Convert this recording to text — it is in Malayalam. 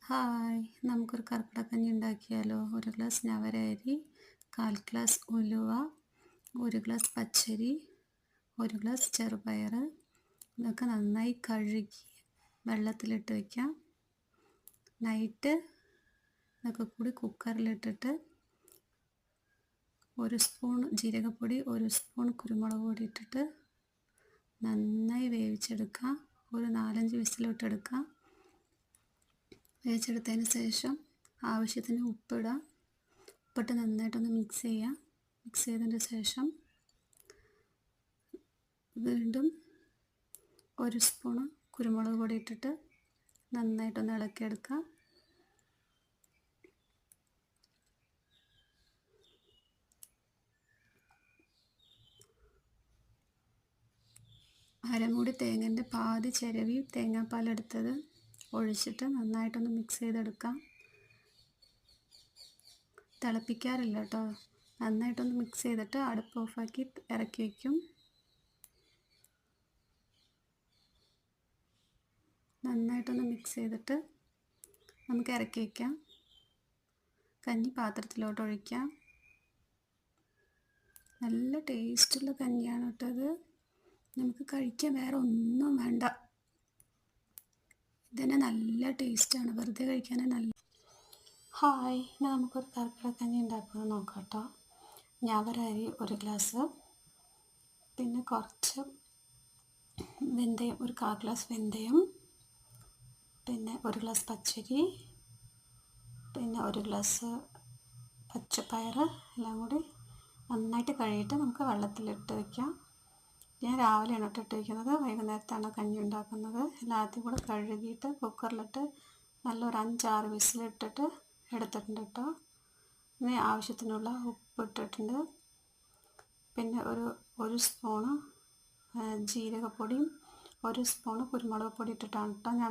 ഹായ്, നമുക്കൊരു കർക്കിടകഞ്ഞി ഉണ്ടാക്കിയാലോ? 1 ഗ്ലാസ് ഞവരരി, 1/4 ഗ്ലാസ് ഉലുവ, 1 ഗ്ലാസ് പച്ചരി, 1 ഗ്ലാസ് ചെറുപയർ. ഇതൊക്കെ നന്നായി കഴുകി വെള്ളത്തിലിട്ട് വയ്ക്കാം. നൈറ്റ് ഇതൊക്കെ കൂടി കുക്കറിലിട്ടിട്ട് 1 സ്പൂൺ ജീരകപ്പൊടി, 1 സ്പൂൺ കുരുമുളക് പൊടി ഇട്ടിട്ട് നന്നായി വേവിച്ചെടുക്കാം. ഒരു 4-5 വിസിലിട്ടെടുക്കാം. വേവിച്ചെടുത്തതിന് ശേഷം ആവശ്യത്തിന് ഉപ്പിടാം. ഉപ്പിട്ട് നന്നായിട്ടൊന്ന് മിക്സ് ചെയ്യാം. മിക്സ് ചെയ്തതിന് ശേഷം വീണ്ടും 1 സ്പൂൺ കുരുമുളക് പൊടി ഇട്ടിട്ട് നന്നായിട്ടൊന്ന് ഇളക്കിയെടുക്കാം. അരമുടി തേങ്ങൻ്റെ പാതി ചിരവി തേങ്ങാപ്പാലെടുത്തത് ഒഴിച്ചിട്ട് നന്നായിട്ടൊന്ന് മിക്സ് ചെയ്തെടുക്കാം. തിളപ്പിക്കാറില്ല കേട്ടോ. നന്നായിട്ടൊന്ന് മിക്സ് ചെയ്തിട്ട് അടുപ്പ് ഓഫാക്കി ഇറക്കി വയ്ക്കും. നന്നായിട്ടൊന്ന് മിക്സ് ചെയ്തിട്ട് നമുക്ക് ഇറക്കി വയ്ക്കാം. കഞ്ഞി പാത്രത്തിലോട്ട് ഒഴിക്കാം. നല്ല ടേസ്റ്റുള്ള കഞ്ഞിയാണ് കേട്ടത്. നമുക്ക് കഴിക്കാൻ വേറെ ഒന്നും വേണ്ട. ഇതന്നെ നല്ല ടേസ്റ്റാണ്, വെറുതെ കഴിക്കാൻ നല്ല. ഹായ്, ഇനി നമുക്കൊരു കർക്കിടകഞ്ഞി ഉണ്ടാക്കുന്നത് നോക്കാം കേട്ടോ. ഞവരരി 1 ഗ്ലാസ്, പിന്നെ കുറച്ച് വെന്തയം, ഒരു 1/4 ഗ്ലാസ് വെന്തയം, പിന്നെ 1 ഗ്ലാസ് പച്ചരി, പിന്നെ 1 ഗ്ലാസ് പച്ചപ്പയർ. എല്ലാം കൂടി നന്നായിട്ട് കഴുകിയിട്ട് നമുക്ക് വെള്ളത്തിലിട്ട് വയ്ക്കാം. ഞാൻ രാവിലെയാണ് ഇട്ട് വയ്ക്കുന്നത്, വൈകുന്നേരത്താണ് കഞ്ഞി ഉണ്ടാക്കുന്നത്. എല്ലാത്തിനും കൂടെ കഴുകിയിട്ട് കുക്കറിലിട്ട് നല്ലൊരു 5-6 വിസിലിട്ടിട്ട് എടുത്തിട്ടുണ്ട് കേട്ടോ. ഇനി ആവശ്യത്തിനുള്ള ഉപ്പ് ഇട്ടിട്ടുണ്ട്. പിന്നെ ഒരു സ്പൂണ് ജീരകപ്പൊടിയും 1 സ്പൂണ് കുരുമുളക് പൊടി ഇട്ടിട്ടാണ് കേട്ടോ ഞാൻ